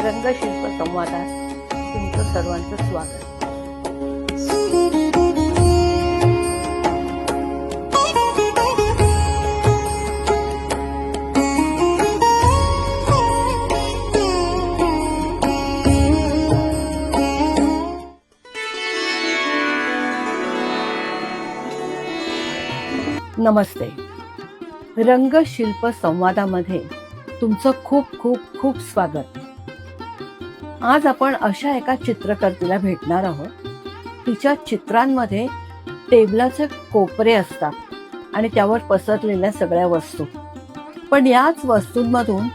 रंगशिल्प संवादात तुमचं सर्वांचं स्वागत. नमस्ते. रंगशिल्प संवादामध्ये तुमचं खूप खूप खूप स्वागत. आज आपण अशा एका चित्रकर्तीला भेटणार आहोत. तिच्या चित्रांमध्ये टेबलाचे कोपरे असतात आणि त्यावर पसरलेल्या सगळ्या वस्तू, पण याच वस्तूंमधून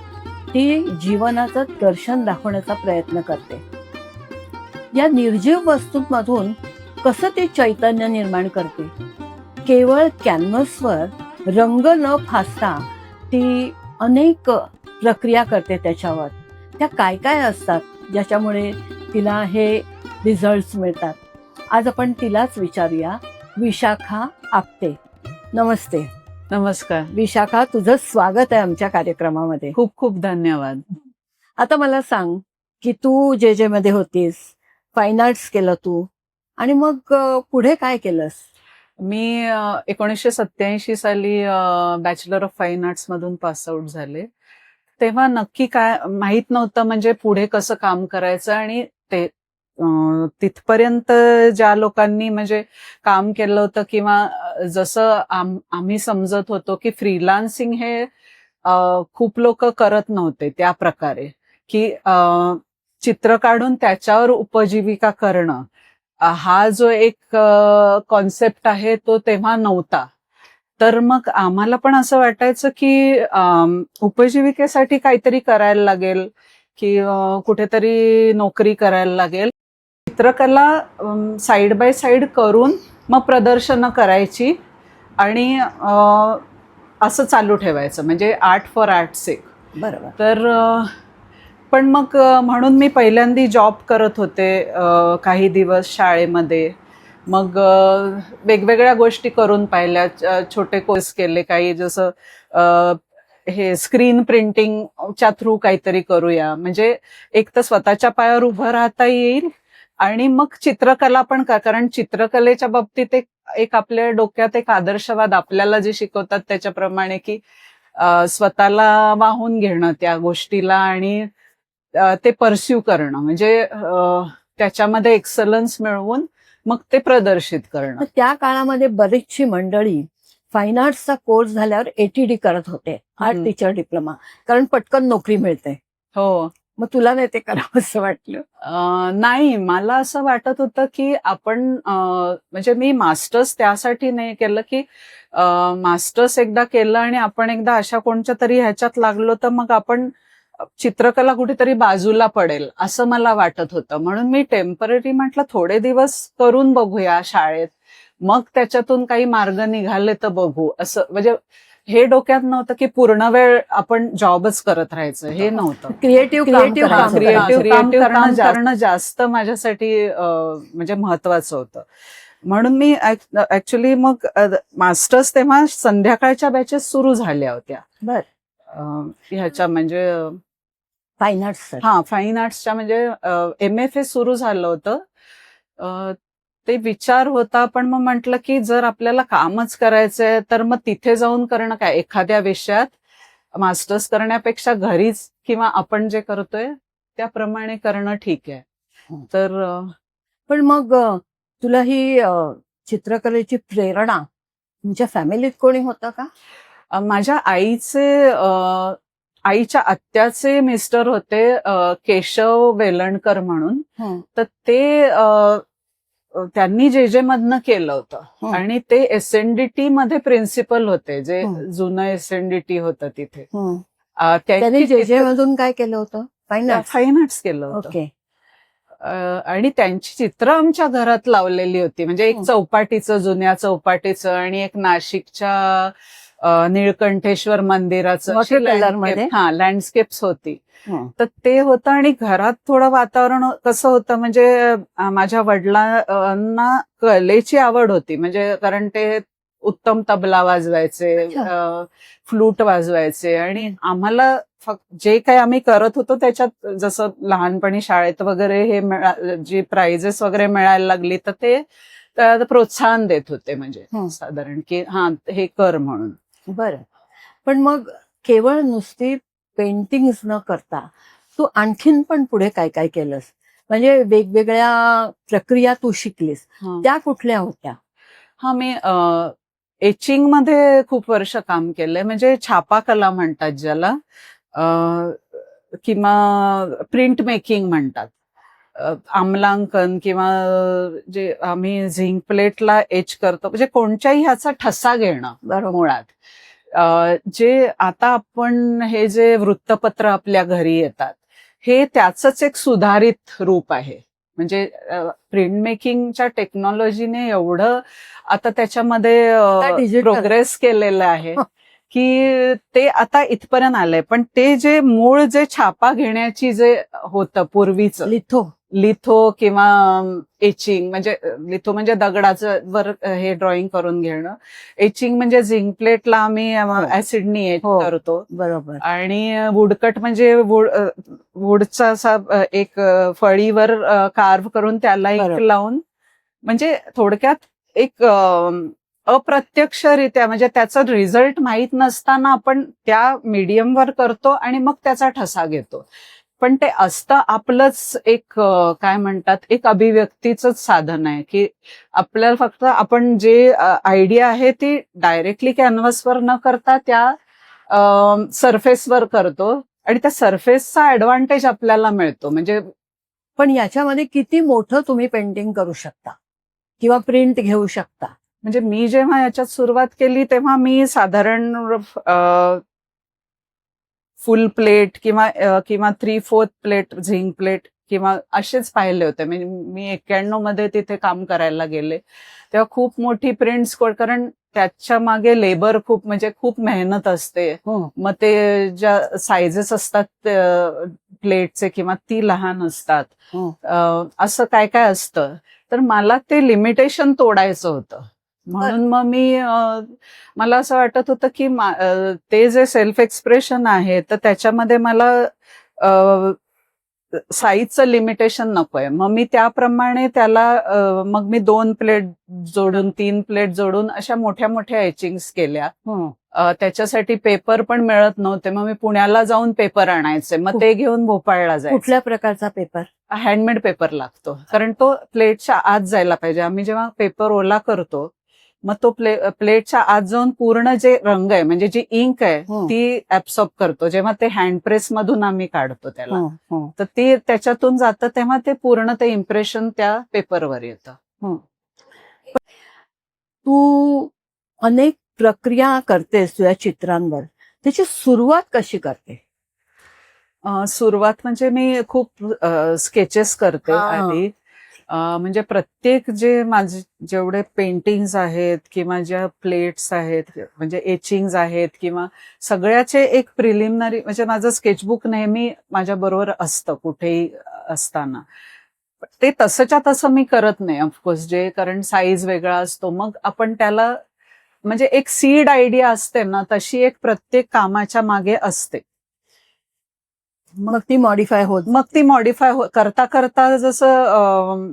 ती जीवनाचं दर्शन दाखवण्याचा प्रयत्न करते. या निर्जीव वस्तूंमधून कसं ती चैतन्य निर्माण करते. केवळ कॅनव्हसवर रंग न फासता ती अनेक प्रक्रिया करते त्याच्यावर. त्या काय काय असतात ज्याच्यामुळे तिला हे रिझल्ट्स मिळतात. आज आपण तिलाच विचारूया. विशाखा आपटे, नमस्ते. नमस्कार. विशाखा, तुझं स्वागत आहे आमच्या कार्यक्रमामध्ये. खूप खूप धन्यवाद. आता मला सांग की तू जे मध्ये होतीस, फाईन आर्ट्स केलं तू, आणि मग पुढे काय केलंस? मी 1987 साली बॅचलर ऑफ फाईन आर्ट्स मधून पास आउट झाले. तेव्हा नक्की काय माहित नव्हतं, म्हणजे पुढे कसं काम करायचं. आणि ते तिथपर्यंत ज्या लोकांनी म्हणजे काम केलं होतं किंवा जसं आम्ही समजत होतो की फ्रीलान्सिंग हे खूप लोक करत नव्हते त्या प्रकारे, की चित्र काढून त्याच्यावर उपजीविका करणं हा जो एक कॉन्सेप्ट आहे तो तेव्हा नव्हता. तर मग आम्हाला पण असं वाटायचं की उपजीविकेसाठी काहीतरी करायला लागेल, की कुठेतरी नोकरी करायला लागेल. चित्रकला साईड बाय साईड करून मग प्रदर्शनं करायची आणि असं चालू ठेवायचं, म्हणजे आर्ट फॉर आर्ट's सेक. बरोबर. तर पण मग म्हणून मी पहिल्यांदा जॉब करत होते काही दिवस शाळेमध्ये. मग वेगवेगळ्या गोष्टी करून पाहिल्या, छोटे कोर्स केले काही, जसं हे स्क्रीन प्रिंटिंगच्या थ्रू काहीतरी करूया, म्हणजे एक तर स्वतःच्या पायावर उभं राहता येईल आणि मग चित्रकला पण कारण चित्रकलेच्या बाबतीत एक आपल्या डोक्यात एक आदर्शवाद आपल्याला जे शिकवतात त्याच्याप्रमाणे, की स्वतःला वाहून घेणं त्या गोष्टीला आणि ते परस्यू करणं, म्हणजे त्याच्यामध्ये एक्सलन्स मिळवून मग ते प्रदर्शित करणं. त्या काळामध्ये बरीचशी मंडळी फाईन आर्ट्सचा कोर्स झाल्यावर ATD करत होते, आर्ट टीचर डिप्लोमा, कारण पटकन नोकरी मिळते. हो. मग तुला नाही ते करावं असं वाटलं? नाही, मला असं वाटत होतं की आपण म्हणजे मी मास्टर्स त्यासाठी नाही केलं की मास्टर्स एकदा केलं आणि आपण एकदा अशा कोणत्या तरी ह्याच्यात लागलो तर मग आपण चित्रकला कुठेतरी बाजूला पडेल असं मला वाटत होतं. म्हणून मी टेम्पररी म्हटलं थोडे दिवस करून बघूया शाळेत, मग त्याच्यातून काही मार्ग निघाले तर बघू. असं म्हणजे हे डोक्यात नव्हतं की पूर्ण वेळ आपण जॉबच करत राहायचं, हे नव्हतं. क्रिएटिव्ह काम करणं जास्त माझ्यासाठी म्हणजे महत्वाचं होतं. म्हणून मी ऍक्च्युली मग मास्टर्स तेव्हा संध्याकाळच्या बॅचेस सुरू झाल्या होत्या. बर. ह्याच्या म्हणजे फाईन आर्ट्स. फाईन आर्ट्सच्या म्हणजे MFA सुरू झालं होतं. ते विचार होता, पण मग म्हटलं की जर आपल्याला कामच करायचंय तर मग तिथे जाऊन करणं काय, एखाद्या विषयात मास्टर्स करण्यापेक्षा घरीच किंवा आपण जे करतोय त्याप्रमाणे करणं ठीक आहे. तर पण मग तुला ही चित्रकलेची प्रेरणा तुमच्या फॅमिलीत कोणी होतं का? माझ्या आईच्या आत्याचे मिस्टर होते केशव वेलणकर म्हणून. तर ते त्यांनी जे मधनं केलं होतं आणि ते SNDT मध्ये प्रिन्सिपल होते, जे जुनं SNDT होतं तिथे. त्यांनी जे मधून काय केलं होतं? फाईन आर्ट्स केलं होतं. ओके. आणि त्यांची चित्र आमच्या घरात लावलेली होती, म्हणजे एक चौपाटीचं, जुन्या चौपाटीचं, आणि एक नाशिकच्या निळकंठेश्वर मंदिराचं लँडस्केप्स होती. तर ते होतं. आणि घरात थोडं वातावरण कसं होतं, म्हणजे माझ्या वडिलांना कलेची आवड होती, म्हणजे कारण ते उत्तम तबला वाजवायचे, अच्छा. फ्लूट वाजवायचे. आणि आम्हाला फक्त जे काही आम्ही करत होतो त्याच्यात जसं लहानपणी शाळेत वगैरे हे जी प्राइजेस वगैरे मिळायला लागली तर ते प्रोत्साहन देत होते, म्हणजे साधारण की हा हे कर म्हणून. बरं. पण मग केवळ नुसती पेंटिंग्स न करता तू आणखीन पण पुढे काय काय केलंस? म्हणजे वेगवेगळ्या प्रक्रिया तू शिकलीस, त्या कुठल्या होत्या? हा, मी एचिंग मध्ये खूप वर्ष काम केलंय, म्हणजे छापा कला म्हणतात ज्याला, किंवा प्रिंट मेकिंग म्हणतात. आमलांकन किंवा जे आम्ही झिंक प्लेटला एच करतो, म्हणजे कोणत्याही ह्याचा ठसा घेणं मुळात. जे आता आपण हे जे वृत्तपत्र आपल्या घरी येतात हे त्याचंच एक सुधारित रूप आहे. म्हणजे प्रिंट मेकिंगच्या टेक्नॉलॉजीने एवढं आता त्याच्यामध्ये प्रोग्रेस केलेलं आहे की ते आता इथपर्यंत आलंय. पण ते जे मूळ जे छापा घेण्याची जे होतं पूर्वीचं, लिथो किंवा एचिंग, म्हणजे लिथो म्हणजे दगडाचं वर हे ड्रॉइंग करून घेणं, एचिंग म्हणजे झिंक प्लेटला आम्ही ऍसिडनी एच करतो. बरोबर. आणि वुडकट म्हणजे वुडचा असा एक फळीवर कार्व करून त्याला एक लावून, म्हणजे थोडक्यात एक अप्रत्यक्षरित्या, म्हणजे त्याचा रिझल्ट माहीत नसताना आपण त्या मीडियमवर करतो आणि मग त्याचा ठसा घेतो. पण ते असतं आपलंच एक काय म्हणतात, एक अभिव्यक्तीच साधन आहे की आपल्याला फक्त आपण जे आयडिया आहे ती डायरेक्टली कॅनव्हासवर न करता त्या सरफेसवर करतो आणि त्या सरफेसचा ऍडव्हान्टेज आपल्याला मिळतो. म्हणजे पण याच्यामध्ये किती मोठं तुम्ही पेंटिंग करू शकता किंवा प्रिंट घेऊ शकता? म्हणजे मी जेव्हा याच्यात सुरुवात केली तेव्हा मी साधारण फुल प्लेट किंवा 3/4 प्लेट झिंक प्लेट किंवा असेच पाहिले होते. म्हणजे मी 91 मध्ये तिथे काम करायला गेले तेव्हा खूप मोठी प्रिंट्स, कारण त्याच्या मागे लेबर खूप, म्हणजे खूप मेहनत असते. मग ते ज्या सायझेस असतात प्लेटचे किंवा ती लहान असतात, असं काय काय असतं. तर मला ते लिमिटेशन तोडायचं होतं. म्हणून मग मला असं वाटत होतं की ते जे सेल्फ एक्सप्रेशन आहे तर त्याच्यामध्ये मला साईजचं लिमिटेशन नकोय. मग मी त्याप्रमाणे त्याला मग मी 2 प्लेट जोडून 3 प्लेट जोडून अशा मोठ्या मोठ्या एचिंग्स केल्या. त्याच्यासाठी पेपर पण मिळत नव्हते, मग मी पुण्याला जाऊन पेपर आणायचे, मग ते घेऊन भोपाळला जायचे. कुठल्या प्रकारचा पेपर? हँडमेड पेपर लागतो, कारण तो प्लेटच्या आत जायला पाहिजे. आम्ही जेव्हा पेपर ओला करतो मग तो प्लेटच्या आत जाऊन पूर्ण जे रंग आहे, म्हणजे जी इंक आहे ती ऍब्सॉर्ब करतो. जेव्हा ते हँड प्रेस मधून आम्ही काढतो त्याला, तर ती त्याच्यातून जातं तेव्हा ते पूर्ण ते इम्प्रेशन त्या पेपरवर येतं. तू अनेक प्रक्रिया करतेस तुझ्या चित्रांवर, त्याची सुरुवात कशी करते? सुरुवात म्हणजे मी खूप स्केचेस करते आधी. म्हणजे प्रत्येक जे माझे जेवढे पेंटिंग्स आहेत किंवा ज्या प्लेट्स आहेत, म्हणजे एचिंग्स आहेत किंवा सगळ्याचे एक प्रिलिमिनरी, म्हणजे माझं स्केचबुक नेहमी माझ्या बरोबर असतं कुठेही असताना. ते तसंच्या तसं मी करत नाही ऑफकोर्स, कारण साईज वेगळा असतो. मग आपण त्याला, म्हणजे एक सीड आयडिया असते ना, तशी एक प्रत्येक कामाच्या मागे असते. मग ती मॉडिफाय करता करता जसं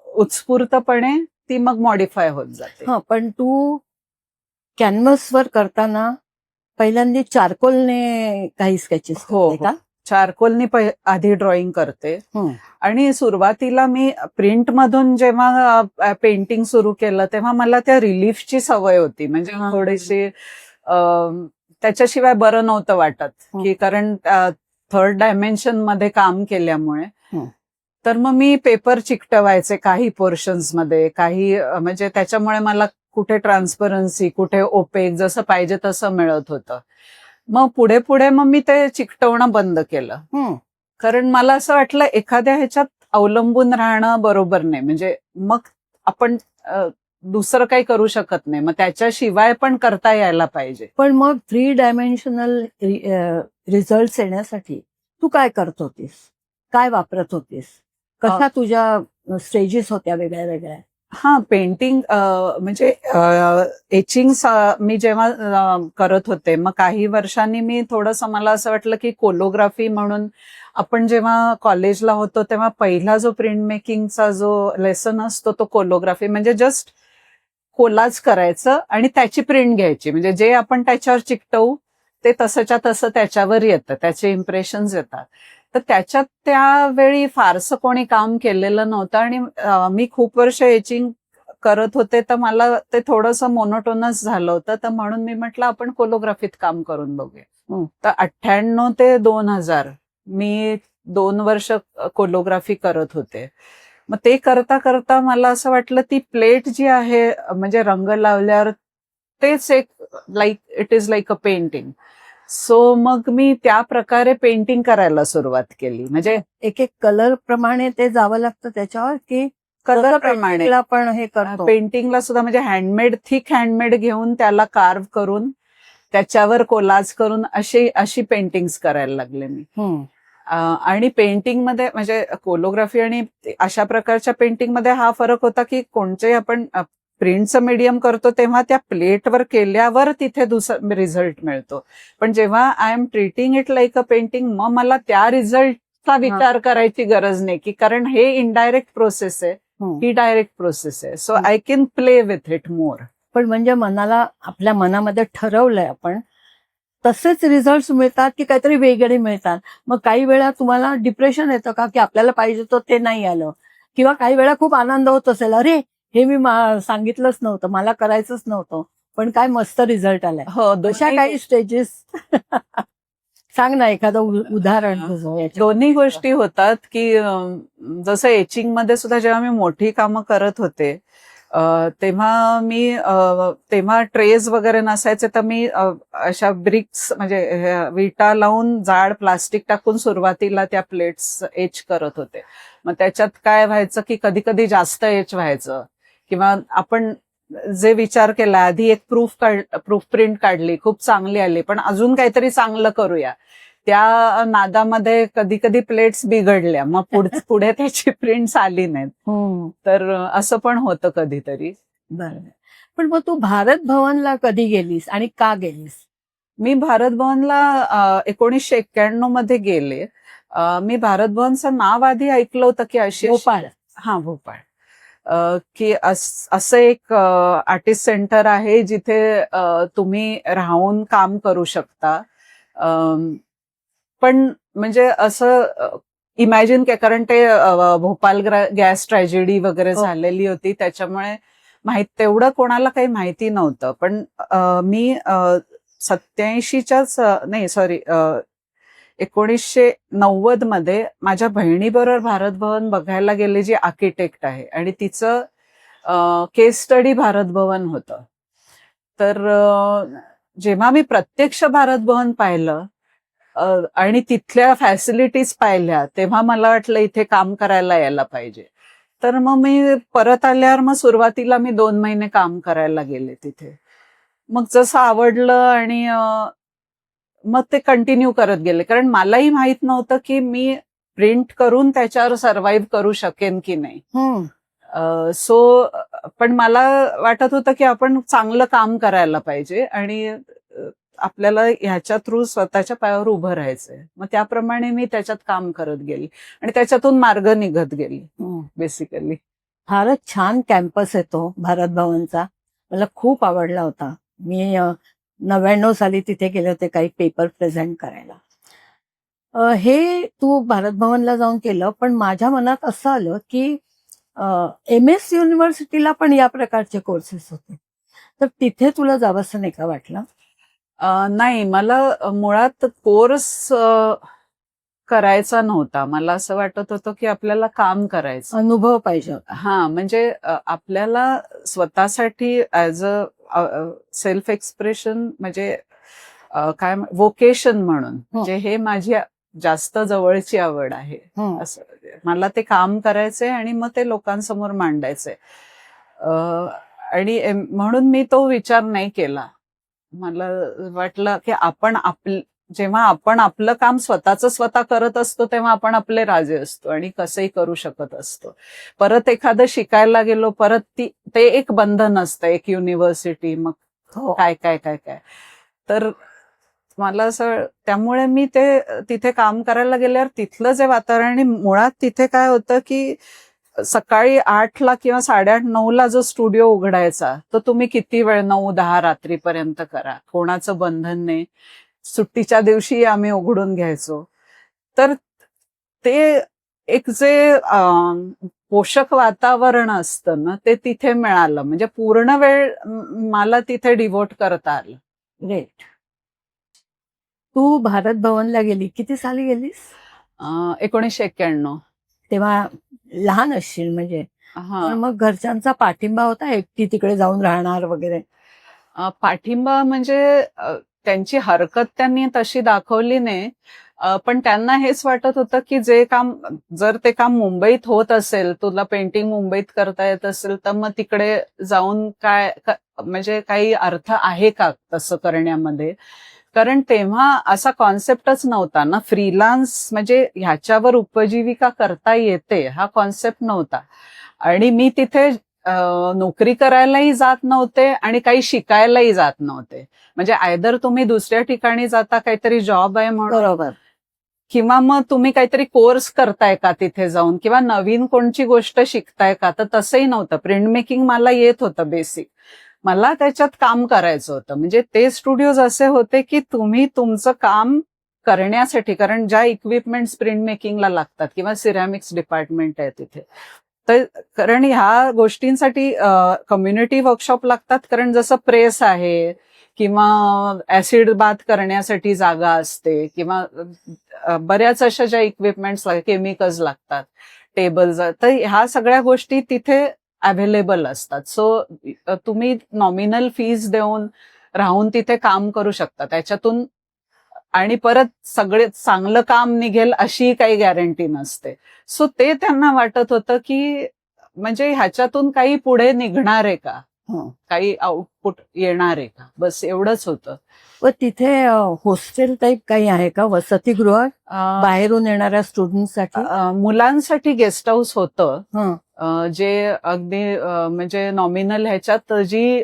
उत्स्फूर्तपणे ती मग मॉडिफाय होत जाते. पण तू कॅनव्हासवर करताना पहिल्यांदा चारकोलने काही स्केचेस करते का? चारकोलनी आधी ड्रॉइंग करते. आणि सुरुवातीला मी प्रिंट मधून जेव्हा पेंटिंग सुरू केलं तेव्हा मला त्या रिलीफची सवय होती, म्हणजे थोडीशी त्याच्याशिवाय बरं नव्हतं वाटत की, कारण थर्ड डायमेन्शन मध्ये काम केल्यामुळे. तर मग मी पेपर चिकटवायचे काही पोर्शन्स मध्ये, काही म्हणजे त्याच्यामुळे मला कुठे ट्रान्सपरन्सी, कुठे ओपेक, जसं पाहिजे तसं मिळत होतं. मग पुढे पुढे मग मी ते चिकटवणं बंद केलं, कारण मला असं वाटलं एखाद्या ह्याच्यात अवलंबून राहणं बरोबर नाही. म्हणजे मग आपण दुसरं काही करू शकत नाही, मग त्याच्याशिवाय पण करता यायला पाहिजे. पण मग 3 डायमेन्शनल रिझल्ट येण्यासाठी तू काय करत होतीस? काय वापरत होतीस? कशा तुझ्या स्टेजेस होत्या वेगळ्या वेगळ्या? हा, पेंटिंग म्हणजे एचिंग मी जेव्हा करत होते, मग काही वर्षांनी मी थोडंसं मला असं वाटलं की कोलोग्राफी म्हणून आपण जेव्हा कॉलेजला होतो तेव्हा पहिला जो प्रिंट मेकिंगचा जो लेसन असतो तो कोलोग्राफी, म्हणजे जस्ट कोलाज करायचं आणि त्याची प्रिंट घ्यायची, म्हणजे जे आपण त्याच्यावर चिकटवू ते तसंच्या तसं त्याच्यावर येतं, त्याचे इम्प्रेशन्स येतात. तर त्याच्यात त्यावेळी फारसं कोणी काम केलेलं नव्हतं आणि मी खूप वर्ष एचिंग करत होते, तर मला ते थोडंसं मोनोटोनस झालं होतं. तर म्हणून मी म्हटलं आपण कोलोग्राफीत काम करून बघूया. तर 98 ते 2000 मी 2 वर्ष कोलोग्राफी करत होते. मग ते करता करता मला असं वाटलं ती प्लेट जी आहे, म्हणजे रंग लावल्यावर तेच एक it is like a painting. So मग मी त्या प्रकारे पेंटिंग करायला सुरुवात केली. म्हणजे एक एक कलर प्रमाणे ते जावं लागतं त्याच्यावर, की कलर प्रमाणे पेंटिंगला पण हे करतो? पेंटिंगला सुद्धा म्हणजे थिक हँडमेड घेऊन त्याला कार्व करून त्याच्यावर कोलाज करून अशी पेंटिंग्स करायला लागले मी. आणि पेंटिंग मध्ये म्हणजे कोलोग्राफी आणि अशा प्रकारच्या पेंटिंग मध्ये हा फरक होता की कोणते आपण प्रिंटचं मीडियम करतो तेव्हा त्या प्लेटवर केल्यावर तिथे दुसरा रिझल्ट मिळतो. पण जेव्हा I am treating it like a painting, मग मला त्या रिझल्टचा विचार करायची गरज नाही, की कारण हे इनडायरेक्ट प्रोसेस आहे, ही डायरेक्ट प्रोसेस आहे. So I can play with it more. पण म्हणजे आपल्या मनामध्ये ठरवलंय आपण, तसेच रिझल्ट मिळतात की काहीतरी वेगळे मिळतात? मग काही वेळा तुम्हाला डिप्रेशन येतं का, की आपल्याला पाहिजे तो ते नाही आलं? किंवा काही वेळा खूप आनंद होत असेल, अरे हे मी सांगितलंच नव्हतं, मला करायचंच नव्हतं, पण काय मस्त रिझल्ट आलाय. हो, अशा काही स्टेजेस सांग ना एखादं उदाहरण तुझं याच्यात. दोन्ही गोष्टी होतात की जसं एचिंग मध्ये सुद्धा जेव्हा मी मोठी कामं करत होते तेव्हा ट्रेज वगैरे नसायचे, तर मी अशा ब्रिक्स म्हणजे विटा लावून जाड प्लास्टिक टाकून सुरुवातीला त्या प्लेट्स एच करत होते. मग त्याच्यात काय व्हायचं की कधी कधी जास्त एच व्हायचं, किंवा आपण जे विचार केला आधी एक प्रूफ प्रिंट काढली, खूप चांगली आली, पण अजून काहीतरी चांगलं करूया, त्या नादामध्ये कधी कधी प्लेट्स बिघडल्या, मग पुढे त्याची प्रिंट्स आली नाहीत. तर असं पण होतं कधीतरी. बरं. पण मग तू भारत भवनला कधी गेलीस आणि का गेलीस? मी भारत भवनला 1991 मध्ये गेले. मी भारत भवनचं नाव आधी ऐकलं होतं की भोपाळ. हा, भोपाळ. की असं एक आर्टिस्ट सेंटर आहे जिथे तुम्ही राहून काम करू शकता. पण म्हणजे असं इमॅजिन कारण ते भोपाल गॅस ट्रॅजेडी वगैरे झालेली होती, त्याच्यामुळे तेवढं कोणाला काही माहिती नव्हतं. पण मी 1990 मध्ये माझ्या बहिणीबरोबर भारत भवन बघायला गेले, जी आर्किटेक्ट आहे, आणि तिचं केस स्टडी भारत भवन होतं. तर जेव्हा मी प्रत्यक्ष भारत भवन पाहिलं आणि तिथल्या फॅसिलिटीज पाहिल्या, तेव्हा मला वाटलं इथे काम करायला यायला पाहिजे. तर मग मी परत आल्यावर मग सुरुवातीला मी 2 महिने काम करायला गेले तिथे. मग जसं आवडलं आणि मग ते कंटिन्यू करत गेले, कारण मलाही माहित नव्हतं की मी प्रिंट करून त्याच्यावर सर्व्हाइव्ह करू शकेन की नाही. सो पण मला वाटत होतं की आपण चांगलं काम करायला पाहिजे आणि आपल्याला ह्याच्या थ्रू स्वतःच्या पायावर उभं राहायचंय. मग त्याप्रमाणे मी त्याच्यात काम करत गेली आणि त्याच्यातून मार्ग निघत गेली बेसिकली. फारच छान कॅम्पस आहे तो भारत भवनचा, मला खूप आवडला होता. मी 99 साली तिथे गेले होते काही पेपर प्रेझेंट करायला. हे तू भारत भवनला जाऊन केलं, पण माझ्या मनात असं आलं की MS युनिव्हर्सिटीला पण या प्रकारचे कोर्सेस होते, तर तिथे तुला जावंसं नाही का वाटलं? नाही, मला मुळात कोर्स करायचा नव्हता. मला असं वाटत होतं की आपल्याला काम करायचं, अनुभव पाहिजे होता. हा, म्हणजे आपल्याला स्वतःसाठी ऍज अ सेल्फ एक्सप्रेशन, म्हणजे काय वोकेशन म्हणून, म्हणजे हे माझी जास्त जवळची आवड आहे. असं मला ते काम करायचंय आणि मग ते लोकांसमोर मांडायचंय. आणि म्हणून मी तो विचार नाही केला. मला वाटलं की आपण जेव्हा आपण आपलं काम स्वतः करत असतो तेव्हा आपण आपले राजे असतो आणि कसंही करू शकत असतो. परत एखादं शिकायला गेलो, परत ते एक बंधन असतं, एक युनिव्हर्सिटी, मग हो. काय काय काय काय. तर मला असं, त्यामुळे मी ते तिथे काम करायला गेल्यावर तिथलं जे वातावरण, आणि मुळात तिथे काय होतं की सकाळी 8ला किंवा 8:30-9ला जो स्टुडिओ उघडायचा, तो तुम्ही किती वेळ, 9-10 रात्रीपर्यंत करा, कोणाचं बंधन नाही. सुट्टीच्या दिवशी आम्ही उघडून घ्यायचो. तर ते एक जे पोषक वातावरण असतं ना, ते तिथे मिळालं. म्हणजे पूर्ण वेळ मला तिथे डिव्होट करता आलं. ग्रेट. तू भारत भवनला गेली, किती साली गेलीस? 1991. तेव्हा लहान असशील म्हणजे. हा. पण मग घरच्यांचा पाठिंबा होता, एकटी तिकडे जाऊन राहणार वगैरे? पाठिंबा म्हणजे त्यांची हरकत त्यांनी तशी दाखवली नाही, पण त्यांना हेच वाटत होतं की जर ते काम मुंबईत होत असेल, तुला पेंटिंग मुंबईत करता येत असेल, तर मग तिकडे जाऊन म्हणजे काही अर्थ आहे का तसं करण्यामध्ये. कारण तेव्हा असा कॉन्सेप्टच नव्हता ना, फ्रीलान्स म्हणजे ह्याच्यावर उपजीविका करता येते हा कॉन्सेप्ट नव्हता. आणि मी तिथे नोकरी करायलाही जात नव्हते आणि काही शिकायलाही जात नव्हते. म्हणजे आयदर तुम्ही दुसऱ्या ठिकाणी जाता काहीतरी जॉब आहे म्हणून, बरोबर. किंवा मग तुम्ही काहीतरी कोर्स करताय का तिथे जाऊन, किंवा नवीन कोणची गोष्ट शिकताय का. तर तसंही नव्हतं. प्रिंट मेकिंग मला येत होतं बेसिक, मला त्याच्यात काम करायचं होतं. म्हणजे ते स्टुडिओज असे होते की तुम्ही तुमचं काम करण्यासाठी, कारण ज्या इक्विपमेंट्स प्रिंट मेकिंगला लागतात, किंवा सिरॅमिक्स डिपार्टमेंट आहे तिथे, तर कारण ह्या गोष्टींसाठी कम्युनिटी वर्कशॉप लागतात. कारण जसं प्रेस आहे, किंवा ऍसिड बाथ करण्यासाठी जागा असते, किंवा बऱ्याच अशा ज्या इक्विपमेंट्स केमिकल्स लागतात, टेबल्स, तर ह्या सगळ्या गोष्टी तिथे अवेलेबल असतात. सो तुम्ही नॉमिनल फीज देऊन राहून तिथे काम करू शकता. त्याच्यातून आणि परत सगळे चांगलं काम निघेल अशी काही गॅरंटी नसते. सो ते त्यांना वाटत होतं की म्हणजे ह्याच्यातून काही पुढे निघणार आहे का, काही आउटपुट येणार आहे का, बस एवढंच होतं. व तिथे हॉस्टेल टाईप काही आहे का, वसतिगृह बाहेरून येणाऱ्या स्टुडंटसाठी? मुलांसाठी गेस्ट हाऊस होतं, जे अगदी म्हणजे नॉमिनल ह्याच्यात जी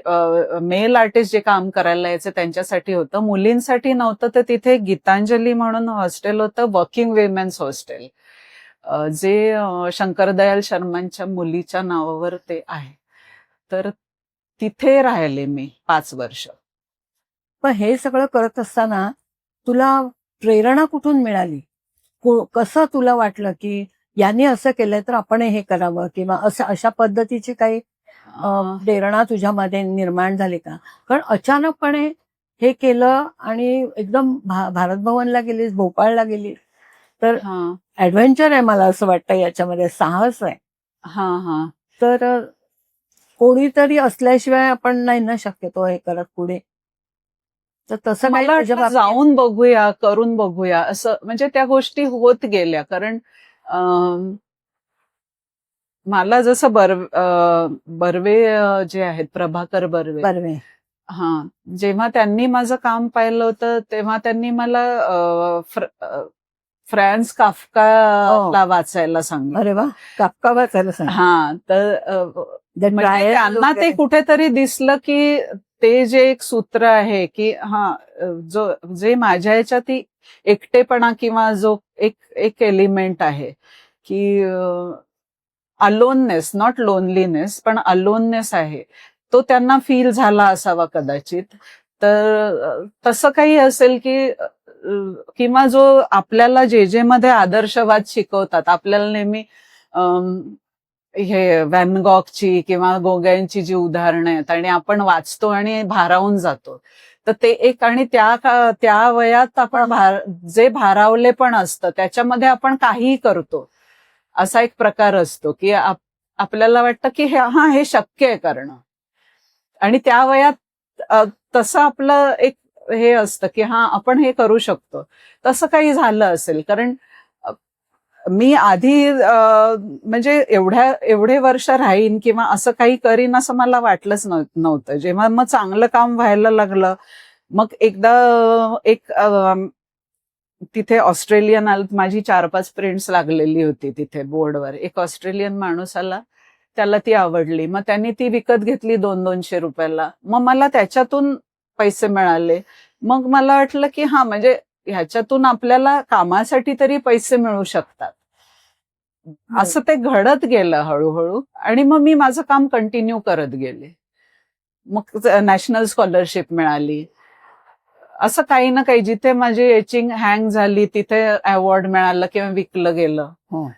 मेल आर्टिस्ट जे काम करायला यायचे त्यांच्यासाठी होतं. मुलींसाठी नव्हतं. तर तिथे गीतांजली म्हणून हॉस्टेल होतं, वर्किंग विमेन्स हॉस्टेल, जे शंकरदयाल शर्मांच्या मुलीच्या नावावर ते आहे. तर तिथे राहिले मी 5 वर्ष. पण हे सगळं करत असताना तुला प्रेरणा कुठून मिळाली? कसं तुला वाटलं की यांनी असं केलंय तर आपण हे करावं, किंवा असं अशा पद्धतीची काही प्रेरणा तुझ्यामध्ये निर्माण झाली का? कारण अचानकपणे हे केलं आणि एकदम भारत भवनला गेलीस, भोपाळला गेलीस, तर ऍडव्हेंचर आहे, मला असं वाटतं याच्यामध्ये साहस आहे. तर कोणीतरी असल्याशिवाय आपण नाही ना शक्यतो हे करत पुढे. तर तसं मला जाऊन बघूया, करून बघूया असं, म्हणजे त्या गोष्टी होत गेल्या. कारण मला जसं बर्वे जे आहेत, प्रभाकर बर्वे, जेव्हा त्यांनी माझं काम पाहिलं होतं तेव्हा त्यांनी मला फ्रान्स काफ्काला वाचायला सांगितलं. अरे वा, काफ्का वाचायला सांगितलं. तर त्यांना ते कुठेतरी दिसलं की ते जे एक सूत्र आहे की जे माझ्या ह्याच्यात एकटेपणा, किंवा जो एक एलिमेंट आहे की अलोननेस, नॉट लोनलीनेस, पण अलोननेस आहे, तो त्यांना फील झाला असावा कदाचित. तर तसं काही असेल की, किंवा जो आपल्याला जे मध्ये आदर्शवाद शिकवतात, आपल्याला नेहमी हे व्हॅन गॉगची किंवा गोगॅनची जी उदाहरणं आहेत आणि आपण वाचतो आणि भारावून जातो, तर ते एक, आणि त्या वयात आपण जे भारावले पण असतं त्याच्यामध्ये आपण काहीही करतो असा एक प्रकार असतो की आपल्याला वाटतं की हे शक्य आहे करणं, आणि त्या वयात तसं आपलं एक हे असतं की आपण हे करू शकतो. तसं काही झालं असेल, कारण मी आधी म्हणजे एवढे वर्ष राहीन किंवा असं काही करीन असं मला वाटलंच नव्हतं. जेव्हा मग चांगलं काम व्हायला लागलं, मग एकदा एक तिथे ऑस्ट्रेलियन आलं, माझी 4-5 प्रिंट्स लागलेली होती तिथे बोर्डवर. एक ऑस्ट्रेलियन माणूस आला, त्याला ती आवडली, मग त्यांनी ती विकत घेतली 200-200 रुपयाला. मग मला त्याच्यातून पैसे मिळाले. मग मला वाटलं की हा, म्हणजे ह्याच्यातून आपल्याला कामासाठी तरी पैसे मिळू शकतात. असं ते घडत गेलं हळूहळू, आणि मग मी माझं काम कंटिन्यू करत गेले. मग नॅशनल स्कॉलरशिप मिळाली. असं काही ना काही, जिथे माझी एचिंग हँग झाली तिथे अवॉर्ड मिळालं किंवा विकलं गेलं, हो.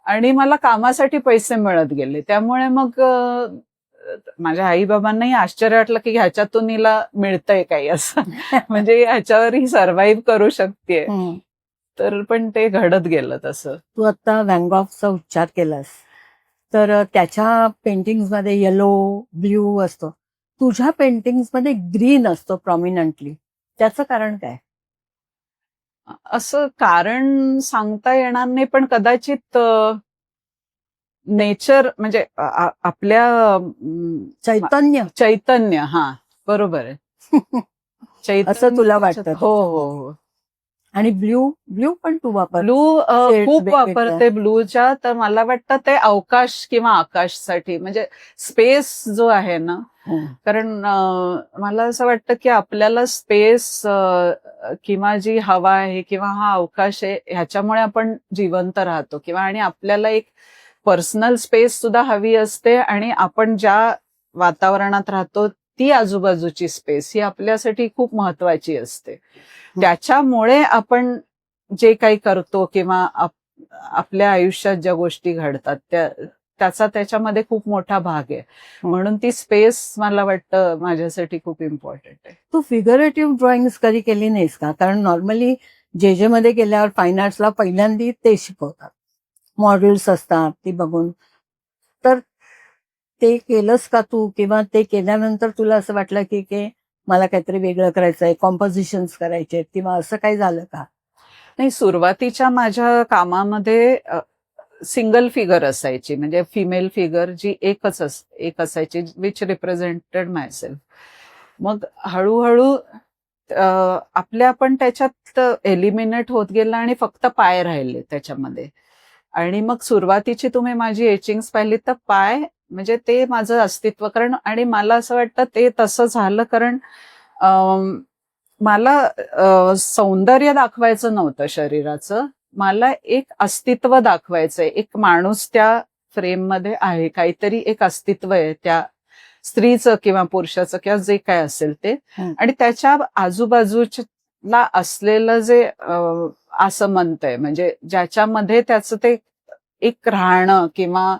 आणि मला कामासाठी पैसे मिळत गेले. त्यामुळे मग माझ्या आई बाबांनाही आश्चर्य वाटलं की ह्याच्यातून हिला मिळतंय काही असं, म्हणजे ह्याच्यावर ही सर्व्हाइव्ह करू शकते. तर पण ते घडत गेलं तसं. तू आता व्हॅन गॉगचा उच्चार केलास, तर त्याच्या पेंटिंग्स मध्ये येलो, ब्ल्यू असतो. तुझ्या पेंटिंग्स मध्ये ग्रीन असतो प्रॉमिनंटली. त्याचं कारण काय? असं कारण सांगता येणार नाही, पण कदाचित नेचर, म्हणजे आपल्या चैतन्य, हा बरोबर आहे, चैतन्य असं तुला वाटतं? हो हो हो. आणि ब्ल्यू पण तू वापर? ब्लू खूप वापरते ब्लूच्या. तर मला वाटतं ते अवकाश किंवा आकाशसाठी, म्हणजे स्पेस जो आहे ना, कारण मला असं वाटतं की आपल्याला स्पेस किंवा जी हवा आहे किंवा हा अवकाश आहे, ह्याच्यामुळे आपण जिवंत राहतो, किंवा आणि आपल्याला एक पर्सनल स्पेस सुद्धा हवी असते, आणि आपण ज्या वातावरणात राहतो ती आजूबाजूची स्पेस ही आपल्यासाठी खूप महत्वाची असते. त्याच्यामुळे आपण जे काही करतो किंवा आपल्या आयुष्यात ज्या गोष्टी घडतात त्याचा त्याच्यामध्ये खूप मोठा भाग आहे. म्हणून ती स्पेस मला वाटतं माझ्यासाठी खूप इम्पॉर्टंट आहे. तू फिगरेटिव्ह ड्रॉइंग्स कधी केली नाहीस का? कारण नॉर्मली जे मध्ये गेल्यावर फाईन आर्ट्सला पहिल्यांदा ते शिकवतात, मॉडेल्स असतात ती बघून. तर ते केलंस का तू? किंवा ते केल्यानंतर तुला असं वाटलं की मला काहीतरी वेगळं करायचंय, कॉम्पोजिशन्स करायचे, किंवा असं काही झालं का? नाही, सुरुवातीच्या माझ्या कामामध्ये सिंगल फिगर असायची, म्हणजे फिमेल फिगर जी एक असायची, विच रिप्रेझेंटेड माय सेल्फ. मग हळूहळू आपल्या पण त्याच्यात एलिमिनेट होत गेला आणि फक्त पाय राहिले त्याच्यामध्ये. आणि मग सुरुवातीची तुम्ही माझी एचिंग्स पाहिली तर पाय म्हणजे ते माझं अस्तित्व, कारण आणि मला असं वाटतं ते तसं झालं कारण मला सौंदर्य दाखवायचं नव्हतं शरीराचं, मला एक अस्तित्व दाखवायचंय. एक माणूस त्या फ्रेममध्ये आहे, काहीतरी एक अस्तित्व आहे त्या स्त्रीचं किंवा पुरुषाचं किंवा जे काय असेल ते, आणि त्याच्या आजूबाजूला असलेलं जे असं म्हणतंय, म्हणजे ज्याच्यामध्ये त्याचं ते एक राहणं किंवा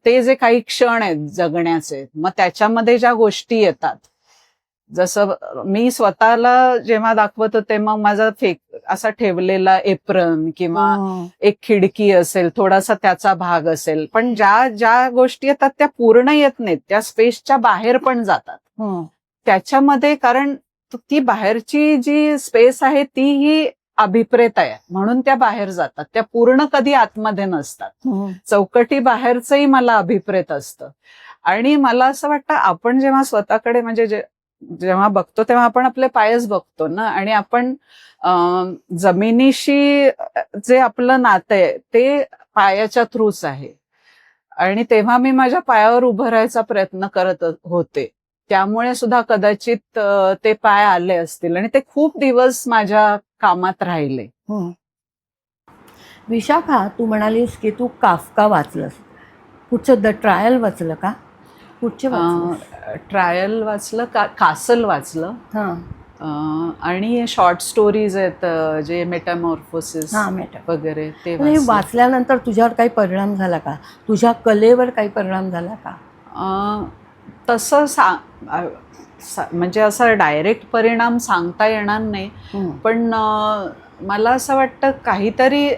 ते जे काही क्षण आहेत जगण्याचे, मग त्याच्यामध्ये ज्या गोष्टी येतात, जसं मी स्वतःला जेव्हा दाखवत होते, मग माझा असा ठेवलेला एप्रन किंवा एक खिडकी असेल, थोडासा त्याचा भाग असेल, पण ज्या गोष्टी येतात त्या पूर्ण येत नाहीत, त्या स्पेसच्या बाहेर पण जातात त्याच्यामध्ये. कारण ती बाहेरची जी स्पेस आहे ती ही अभिप्रेत आहे, म्हणून त्या बाहेर जातात, त्या पूर्ण कधी आतमध्ये नसतात. चौकटी बाहेरचंही मला अभिप्रेत असतं. आणि मला असं वाटतं आपण जेव्हा स्वतःकडे म्हणजे जेव्हा बघतो तेव्हा आपण आपले पायच बघतो ना, आणि आपण जमिनीशी जे आपलं नातं आहे ते पायाच्या थ्रूच आहे. आणि तेव्हा मी माझ्या पायावर उभं राहायचा प्रयत्न करत होते, त्यामुळे सुद्धा कदाचित ते पाय आले असतील, आणि ते खूप दिवस माझ्या कामात राहिले. विशाखा, तू म्हणालीस की तू काफका वाचलंस, कुठचं द ट्रायल वाचलं का? कुठचे ट्रायल वाचलं, कासल वाचलं, आणि शॉर्ट स्टोरीज आहेत जे मेटामॉर्फोसिस वगैरे ते वाचल्यानंतर तुझ्यावर काही परिणाम झाला का? तुझ्या कलेवर काही परिणाम झाला का? तसं म्हणजे असा डायरेक्ट परिणाम सांगता येणार नाही, पण मला असं वाटतं काहीतरी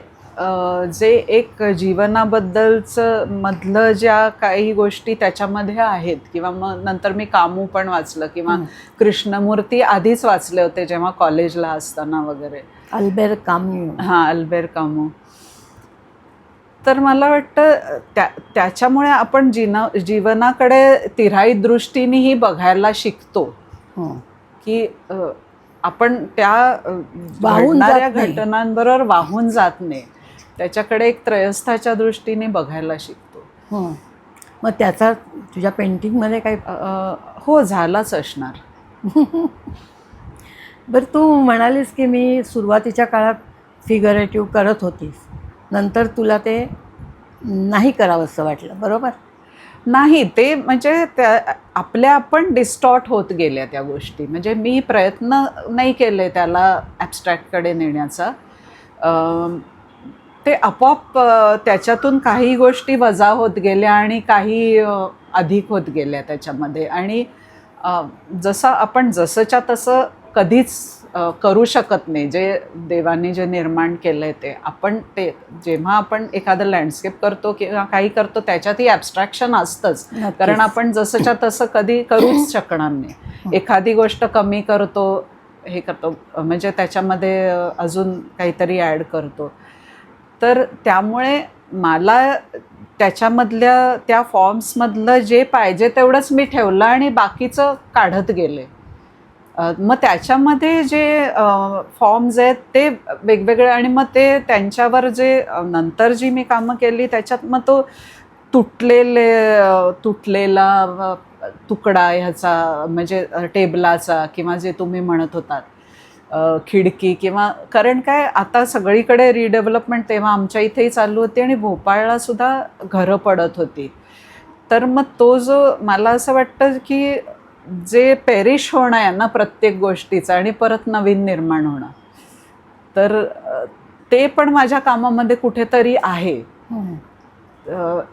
जे एक जीवनाबद्दलचं मधलं ज्या काही गोष्टी त्याच्यामध्ये आहेत, किंवा मग नंतर मी कामू पण वाचलं, किंवा कृष्णमूर्ती आधीच वाचले होते जेव्हा कॉलेजला असताना वगैरे, अल्बेर कामू. अल्बेर कामू. तर मला वाटतं त्याच्यामुळे आपण जीवनाकडे तिऱ्हाई दृष्टीनेही बघायला शिकतो, की आपण त्या वाहून जात घडणाऱ्या नाही. घटनांबरोबर वाहून जात नाही, त्याच्याकडे एक त्रयस्थाच्या दृष्टीने बघायला शिकतो. मग त्याचा तुझ्या पेंटिंगमध्ये काही हो, झालाच असणार. बरं, तू म्हणालीस की मी सुरुवातीच्या काळात फिगरेटिव्ह करत होतीस, नंतर तुला ते नाही करावंसं वाटलं, बरोबर? नाही, ते म्हणजे आपल्या आपण डिस्टॉर्ट होत गेल्या त्या गोष्टी. म्हणजे मी प्रयत्न नाही केले त्याला ॲबस्ट्रॅक्टकडे नेण्याचा. ते आपोआप त्याच्यातून काही गोष्टी वजा होत गेल्या आणि काही अधिक होत गेल्या त्याच्यामध्ये. आणि जसं आपण जसंच्या तसं कधीच करू शकत नाही. जे देवाने जे निर्माण केलंय ते आपण, ते जेव्हा आपण एखादं लँडस्केप करतो किंवा काही करतो त्याच्यातही ॲबस्ट्रॅक्शन असतंच, कारण आपण जसंच्या तसं कधी करूच शकणार नाही. एखादी गोष्ट कमी करतो, हे करतो, म्हणजे त्याच्यामध्ये अजून काहीतरी ॲड करतो. तर त्यामुळे मला त्याच्यामधल्या त्या फॉर्म्समधलं जे पाहिजे तेवढंच मी ठेवलं आणि बाकीचं काढत गेले. मग त्याच्यामध्ये जे फॉर्म्स आहेत ते वेगवेगळे, आणि मग ते त्यांच्यावर जे नंतर जी मी कामं केली त्याच्यात मग तो तुटलेला तुकडा ह्याचा, म्हणजे टेबलाचा, किंवा जे तुम्ही म्हणत होतात खिडकी, किंवा कारण काय आता सगळीकडे रिडेव्हलपमेंट तेव्हा आमच्या इथेही चालू होती आणि भोपाळला सुद्धा घरं पडत होती. तर मग तो जो, मला असं वाटतं की जे पेरिश होणं आहे ना प्रत्येक गोष्टीचं, आणि परत नवीन निर्माण होणं, तर ते पण माझ्या कामामध्ये कुठेतरी आहे.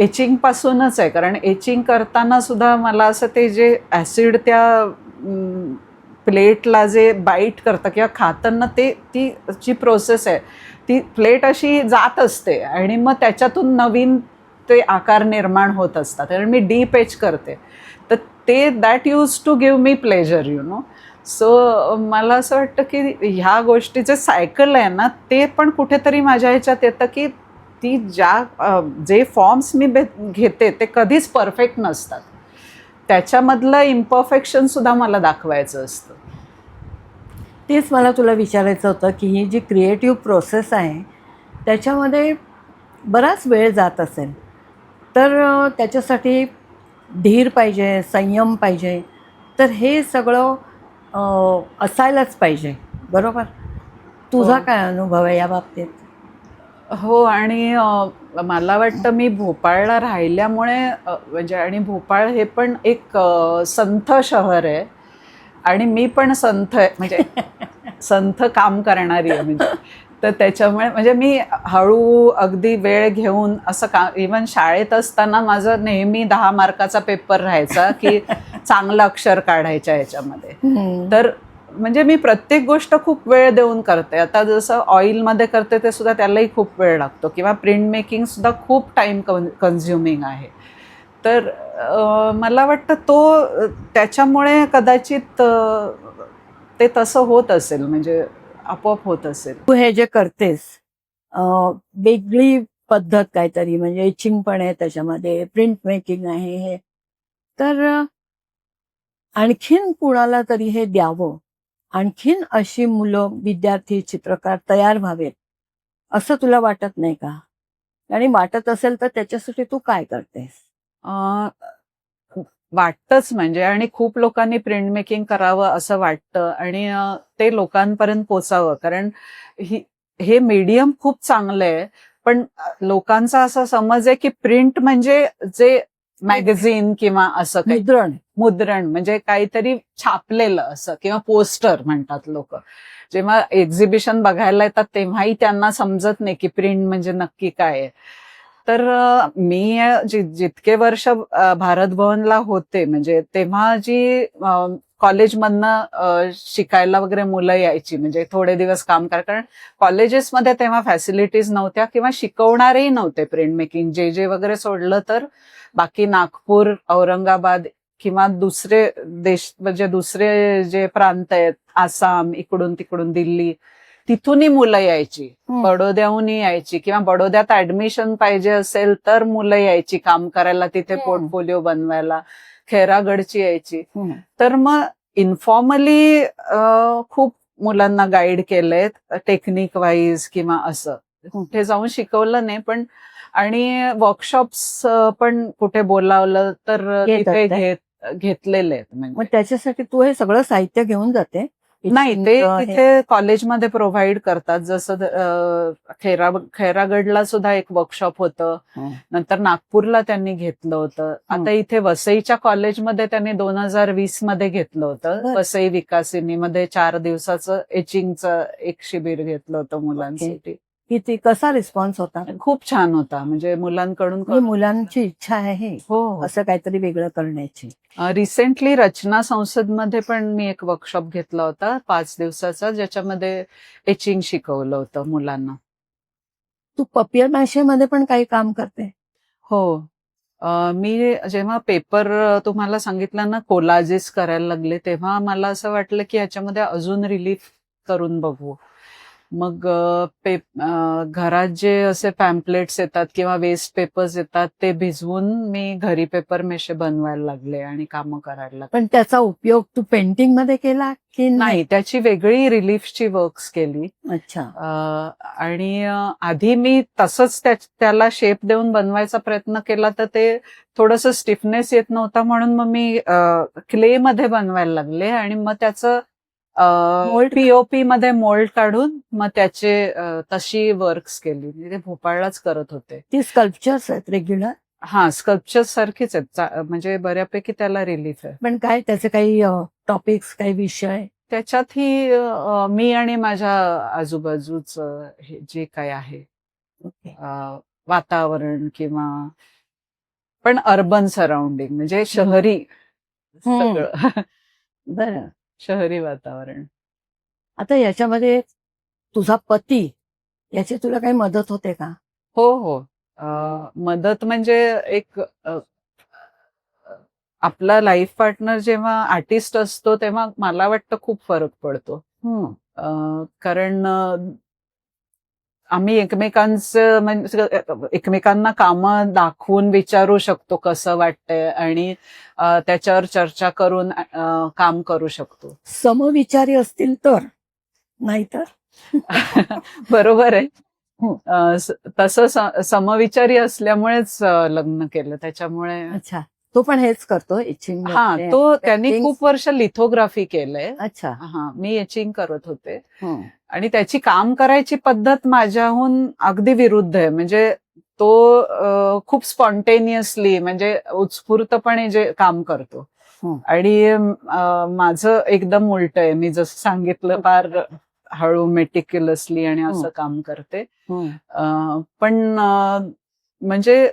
एचिंग पासूनच आहे, कारण एचिंग करताना सुद्धा मला असं ते जे ॲसिड त्या प्लेटला जे बाईट करतं किंवा खाताना ती जी प्रोसेस आहे ती प्लेट अशी जात असते आणि मग त्याच्यातून नवीन ते आकार निर्माण होत असतात. कारण मी डीप एच करते, तर ते that use to give me pleasure, you know. So मला असं वाटतं की ह्या गोष्टीचे सायकल आहे ना, ते पण कुठेतरी माझ्या ह्याच्यात येतं की ती जे फॉर्म्स मी घेते ते कधीच परफेक्ट नसतात, त्याच्यामधलं इम्परफेक्शन सुद्धा मला दाखवायचं असतं. तेच मला तुला विचारायचं होतं की ही जी क्रिएटिव्ह प्रोसेस आहे त्याच्यामध्ये बराच वेळ जात असेल, तर त्याच्यासाठी धीर पाहिजे, संयम पाहिजे, तर हे सगळं असायलाच पाहिजे, बरोबर? तुझा काय अनुभव आहे या बाबतीत? हो, आणि मला वाटतं मी भोपाळला राहिल्यामुळे म्हणजे, आणि भोपाळ हे पण एक संथ शहर आहे आणि मी पण संथ आहे, म्हणजे संथ काम करणारी आहे, म्हणजे तर त्याच्यामुळे म्हणजे मी हळू अगदी वेळ घेऊन असं इव्हन शाळेत असताना माझं नेहमी 10 मार्काचा पेपर राहायचा की चांगलं अक्षर काढायच्या ह्याच्यामध्ये. तर म्हणजे मी प्रत्येक गोष्ट खूप वेळ देऊन करते. आता जसं ऑइलमध्ये करते ते सुद्धा त्यालाही खूप वेळ लागतो, किंवा प्रिंट मेकिंग सुद्धा खूप टाईम कन्झ्युमिंग आहे. तर मला वाटतं त्याच्यामुळे कदाचित ते तसं होत असेल, म्हणजे आपोआप होत असेल. तू हे जे करतेस वेगळी पद्धत काहीतरी, म्हणजे एचिंग पण आहे त्याच्यामध्ये, प्रिंट मेकिंग आहे हे, तर आणखीन कुणाला तरी हे द्यावं, आणखीन अशी मुलं, विद्यार्थी, चित्रकार तयार व्हावेत असं तुला वाटत नाही का? आणि वाटत असेल तर त्याच्यासाठी तू काय करतेस? वाटतंच म्हणजे, आणि खूप लोकांनी प्रिंट मेकिंग करावं असं वाटतं, आणि ते लोकांपर्यंत पोचावं, कारण हे मीडियम खूप चांगलं आहे. पण लोकांचा असा समज आहे की प्रिंट म्हणजे जे मॅगझिन किंवा असं काही मुद्रण म्हणजे काहीतरी छापलेलं असं, किंवा पोस्टर म्हणतात लोक. जेव्हा एक्झिबिशन बघायला येतात तेव्हाही त्यांना समजत नाही की प्रिंट म्हणजे नक्की काय आहे. तर मी जितके वर्ष भारत भवनला होते, म्हणजे तेव्हा जी कॉलेजमधनं शिकायला वगैरे मुलं यायची, म्हणजे थोडे दिवस काम करा, कारण कॉलेजेसमध्ये तेव्हा फॅसिलिटीज नव्हत्या किंवा शिकवणारेही नव्हते प्रिंट मेकिंग. जे वगैरे सोडलं तर बाकी नागपूर, औरंगाबाद किंवा दुसरे देश, म्हणजे दुसरे जे प्रांत आहेत, आसाम, इकडून तिकडून दिल्ली, तिथूनही मुलं यायची, बडोद्याहूनही यायची, किंवा बडोद्यात ऍडमिशन पाहिजे असेल तर मुलं यायची काम करायला, तिथे पोर्टफोलिओ बनवायला, खेरागडची यायची. तर मग इन्फॉर्मली खूप मुलांना गाईड केलंय टेक्निक वाईज किंवा असं. कुठे जाऊन शिकवलं नाही, पण आणि वर्कशॉप्स पण कुठे बोलावलं तर तिथे घेतलेले आहेत. मग म्हणजे त्याच्यासाठी तू हे सगळं साहित्य घेऊन जाते? नाही, ते itching चं हे? तिथे कॉलेजमध्ये प्रोव्हाइड करतात. जसं खैरागडला सुद्धा एक वर्कशॉप होतं, नंतर नागपूरला त्यांनी घेतलं होतं. आता इथे वसईच्या कॉलेजमध्ये त्यांनी 2020 मध्ये घेतलं होतं. बरं. वसई विकासिनीमध्ये 4 दिवसाचं एचिंगचं एक शिबिर घेतलं होतं मुलांसाठी. किती कसा रिस्पॉन्स होता? खूप छान होता. म्हणजे मुलांकडून म्हणजे मुलांची इच्छा आहे हो. असं काहीतरी वेगळं करण्याची. रिसेंटली रचना संसदमध्ये पण मी एक वर्कशॉप घेतला होता 5 दिवसाचा, ज्याच्यामध्ये एचिंग शिकवलं होतं मुलांना. तू पपियर मॅशेमध्ये पण काही काम करते? हो. मी जेव्हा पेपर तुम्हाला सांगितलं ना, कोलाजेस करायला लागले, तेव्हा मला असं वाटलं की ह्याच्यामध्ये अजून रिलीफ करून बघू. मग घरात जे असे पॅम्पलेट्स येतात किंवा वेस्ट पेपर्स येतात ते भिजवून मी घरी पेपर मेशे बनवायला लागले आणि कामं करायला लागले. पण त्याचा उपयोग तू पेंटिंग मध्ये केला की नाही, त्याची वेगळी रिलीफची वर्क्स केली. अच्छा. आणि आधी मी तसंच त्याला शेप देऊन बनवायचा प्रयत्न केला, तर ते थोडंसं स्टिफनेस येत नव्हता, म्हणून मग मी क्ले मध्ये बनवायला लागले आणि मग त्याचं पीओपी मध्ये मोल्ड काढून मग त्याचे तशी वर्क्स केली. ते भोपाळलाच करत होते. ती स्कल्पचर्स आहेत रेग्युलर? हा, स्कल्पचर्स सारखीच आहेत. म्हणजे बऱ्यापैकी त्याला रिलीफ आहे. पण काय त्याचे काही टॉपिक्स, काही विषय? त्याच्यातही मी आणि माझ्या आजूबाजूचं हे जे काय आहे वातावरण किंवा पण अर्बन सराउंडिंग, म्हणजे शहरी सगळं. बरं. शहरी वातावरण. आता याच्यामध्ये तुझा पती याची तुला काही मदत होते का? हो. मदत म्हणजे एक आपला लाईफ पार्टनर जेव्हा आर्टिस्ट असतो तेव्हा मला वाटतं खूप फरक पडतो. कारण आम्ही एकमेकांचं म्हणजे एकमेकांना कामं दाखवून विचारू शकतो कसं वाटतंय आणि त्याच्यावर चर्चा करून काम करू शकतो. समविचारी असतील तर, नाहीतर? बरोबर आहे. तसं समविचारी असल्यामुळेच लग्न केलं, त्याच्यामुळे. अच्छा. तो पण हेच करतो एचिंग? हा, त्यांनी खूप वर्ष लिथोग्राफी केलंय. अच्छा. हा, मी एचिंग करत होते आणि त्याची काम करायची पद्धत माझ्याहून अगदी विरुद्ध आहे. म्हणजे तो खूप स्पॉन्टेनियसली, म्हणजे उत्स्फूर्तपणे जे काम करतो आणि माझं एकदम उलट आहे. मी जसं सांगितलं, फार हळू मेटिक्युलसली आणि असं काम करते. पण म्हणजे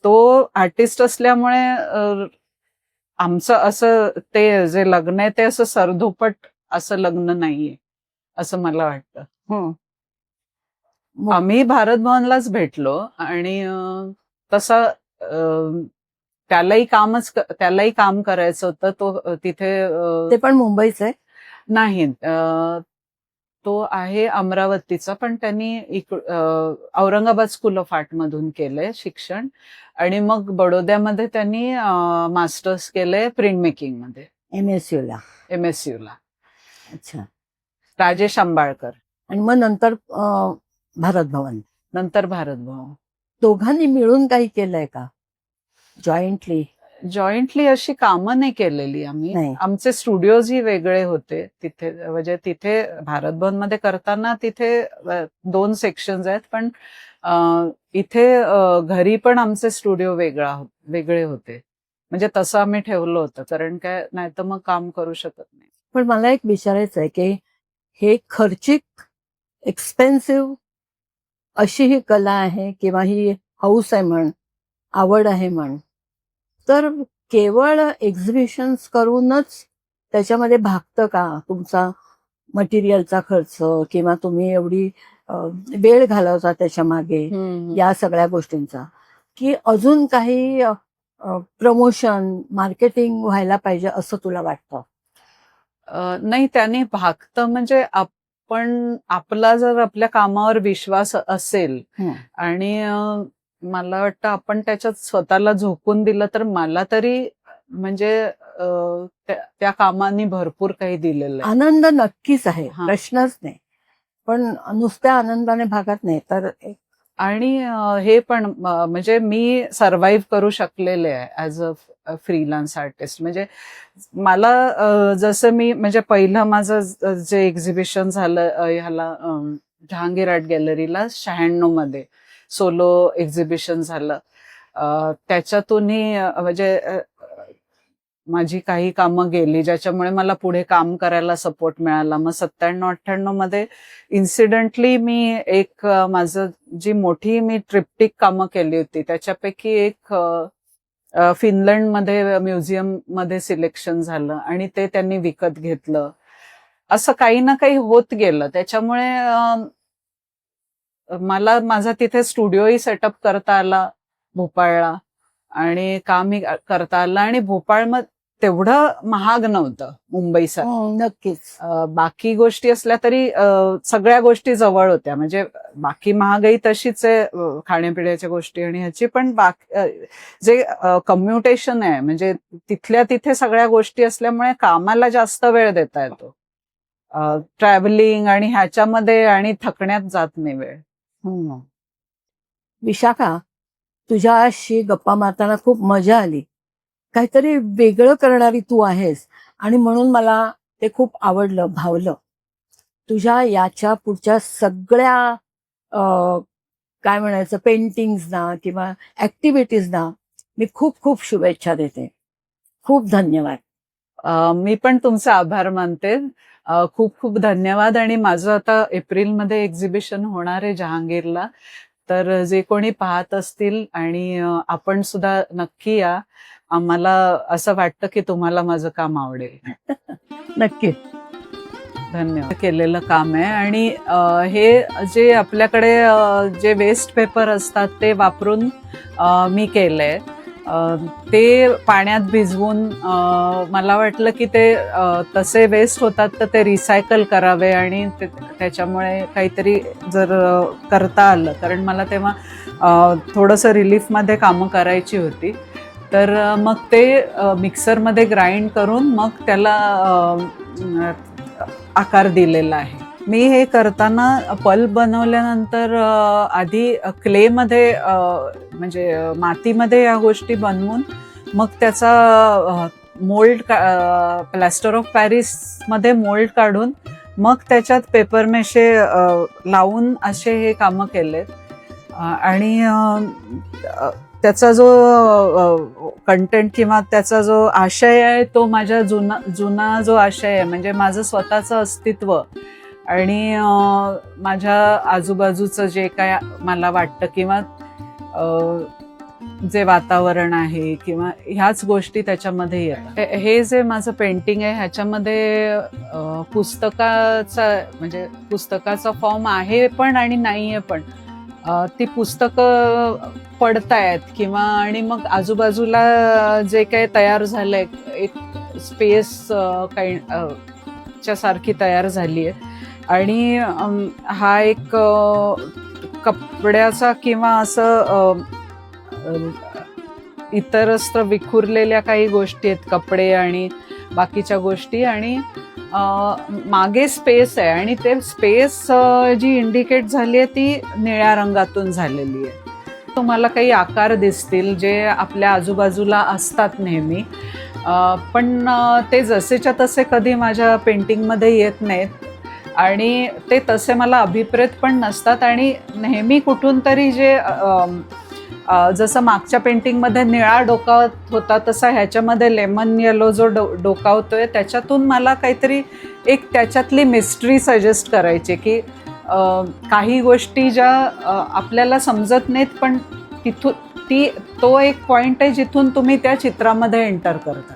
तो आर्टिस्ट असल्यामुळे आमचं असं ते जे लग्न आहे ते असं सरधोपट असं लग्न नाहीये असं मला वाटतं. आम्ही भारत भवनलाच भेटलो आणि तसा त्यालाही काम करायचं होतं. तो तिथे ते पण मुंबईच आहे? नाही, तो आहे अमरावतीचा, पण त्यांनी औरंगाबाद स्कूल ऑफ आर्ट मधून केलंय शिक्षण आणि मग बडोद्यामध्ये त्यांनी मास्टर्स केलंय प्रिंट मेकिंग मध्ये. MSU ला. अच्छा. राजेश आंबाळकर. आणि मग नंतर भारत भवन? नंतर भारत भवन. दोघांनी मिळून काही केलंय का जॉईंटली अशी कामं नाही केलेली आम्ही. आमचे स्टुडिओजही वेगळे होते तिथे. म्हणजे तिथे भारत भवन मध्ये करताना तिथे 2 सेक्शन्स आहेत, पण इथे घरी पण आमचे स्टुडिओ वेगळे होते. म्हणजे तसं आम्ही ठेवलं होतं, कारण काय नाही तर मग काम करू शकत नाही. पण मला एक विचारायचं आहे की हे खर्चिक, एक्सपेन्सिव्ह अशी ही कला आहे किंवा ही हौस आहे म्हण, आवड आहे म्हण, तर केवळ एक्झिबिशन्स करूनच त्याच्यामध्ये भागतं का तुमचा मटेरियलचा खर्च, किंवा तुम्ही एवढी वेळ घालवता त्याच्या मागे या सगळ्या गोष्टींचा, की अजून काही प्रमोशन, मार्केटिंग व्हायला पाहिजे असं तुला वाटतं? नाही, त्याने भागतं. म्हणजे आपला जर आपल्या कामावर विश्वास असेल आणि मला वाटतं आपण त्याच्यात स्वतःला झोकून दिलं तर मला तरी म्हणजे त्या कामांनी भरपूर काही दिलेलं आहे. आनंद नक्कीच आहे, हा. प्रश्नच नाही. पण नुसत्या आनंदाने भागत नाही तर आणि हे पण म्हणजे मी सर्व्हाइव्ह करू शकलेले आहे ऍज अ फ्रीलान्स आर्टिस्ट. म्हणजे मला जसं मी म्हणजे पहिलं माझं जे एक्झिबिशन झालं ह्याला जहांगीर आर्ट गॅलरीला 96 मध्ये सोलो एक्झिबिशन झालं. त्याच्यातूनही म्हणजे माझी काही कामं गेली ज्याच्यामुळे मला पुढे काम करायला सपोर्ट मिळाला. मग 97-98 मध्ये इन्सिडेंटली मी एक माझं जी मोठी मी ट्रिप्टिक कामं केली होती त्याच्यापैकी एक फिनलंडमध्ये म्युझियम मध्ये सिलेक्शन झालं आणि ते त्यांनी विकत घेतलं. असं काही ना काही होत गेलं. त्याच्यामुळे मला माझा तिथे स्टुडिओही सेटअप करता आला भोपाळला आणि कामही करता आलं. आणि भोपाळ मग तेवढं महाग नव्हतं मुंबईसारखं. नक्कीच. बाकी गोष्टी असल्या तरी सगळ्या गोष्टी जवळ होत्या. म्हणजे बाकी महागाई तशीच आहे खाण्यापिण्याच्या गोष्टी आणि ह्याची, पण जे कम्युटेशन आहे म्हणजे तिथल्या तिथे सगळ्या गोष्टी असल्यामुळे कामाला जास्त वेळ देता येतो. ट्रॅव्हलिंग आणि ह्याच्यामध्ये आणि थकण्यात जात नाही वेळ. विशाखा, तुझ्याशी गप्पा मारताना खूप मजा आली. काहीतरी वेगळं करणारी तू आहेस आणि म्हणून मला ते खूप आवडलं, भावलं. तुझ्या याच्या पुढच्या सगळ्या काय म्हणायचं पेंटिंग्सना किंवा ऍक्टिव्हिटीजना मी खूप खूप शुभेच्छा देते. खूप धन्यवाद. मी पण तुमचा आभार मानते. खूप खूप धन्यवाद. आणि माझं आता एप्रिलमध्ये एक्झिबिशन होणार आहे जहांगीरला. तर जे कोणी पाहत असतील आणि आपण सुद्धा नक्की या. आम्हाला असं वाटतं की तुम्हाला माझं काम आवडेल. नक्की. धन्यवाद. केलेलं काम आहे. आणि हे जे आपल्याकडे जे वेस्ट पेपर असतात ते वापरून मी केलंय. ते पाण्यात भिजवून मला वाटलं की ते तसे वेस्ट होतात तर ते रिसायकल करावे आणि त्याच्यामुळे काहीतरी जर करता आलं, कारण मला तेव्हा थोडंसं रिलीफमध्ये कामं करायची होती. तर मग ते मिक्सरमध्ये ग्राइंड करून मग त्याला आकार दिलेला आहे. मी हे करताना पल्प बनवल्यानंतर आधी क्लेमध्ये म्हणजे मातीमध्ये या गोष्टी बनवून मग त्याचा मोल्ड प्लॅस्टर ऑफ पॅरिस मध्ये मोल्ड काढून मग त्याच्यात पेपरमेशे लावून असे हे कामं केलेत. आणि त्याचा जो कंटेंट किंवा त्याचा जो आशय आहे तो माझ्या जुना जो आशय आहे म्हणजे माझं स्वतःचं अस्तित्व आणि माझ्या आजूबाजूचं जे काय मला वाटतं किंवा जे वातावरण आहे किंवा ह्याच गोष्टी त्याच्यामध्ये येतात. हे जे माझं पेंटिंग आहे ह्याच्यामध्ये पुस्तकाचा फॉर्म आहे पण आणि नाहीये पण. ती पुस्तकं पडतायत किंवा आणि मग आजूबाजूला जे काही तयार झालंय एक स्पेस च्या सारखी तयार झाली आहे. आणि हा एक कपड्याचा किंवा असं इतरत्र विखुरलेल्या काही गोष्टी आहेत, कपडे आणि बाकीच्या गोष्टी. आणि मागे स्पेस आहे आणि ते स्पेस जी इंडिकेट झाली आहे ती निळ्या रंगातून झालेली आहे. तुम्हाला काही आकार दिसतील जे आपल्या आजूबाजूला असतात नेहमी, पण ते जसेच्या तसे कधी माझ्या पेंटिंगमध्ये येत नाहीत आणि ते तसे मला अभिप्रेत पण नसतात. आणि नेहमी कुठून तरी जे जसं मागच्या पेंटिंगमध्ये निळा डोकावत होता तसा ह्याच्यामध्ये लेमन येलो जो डोकावतोय त्याच्यातून मला काहीतरी एक त्याच्यातली मिस्ट्री सजेस्ट करायची की काही गोष्टी ज्या आपल्याला समजत नाहीत पण तो एक पॉइंट आहे जिथून तुम्ही त्या चित्रामध्ये एंटर करता.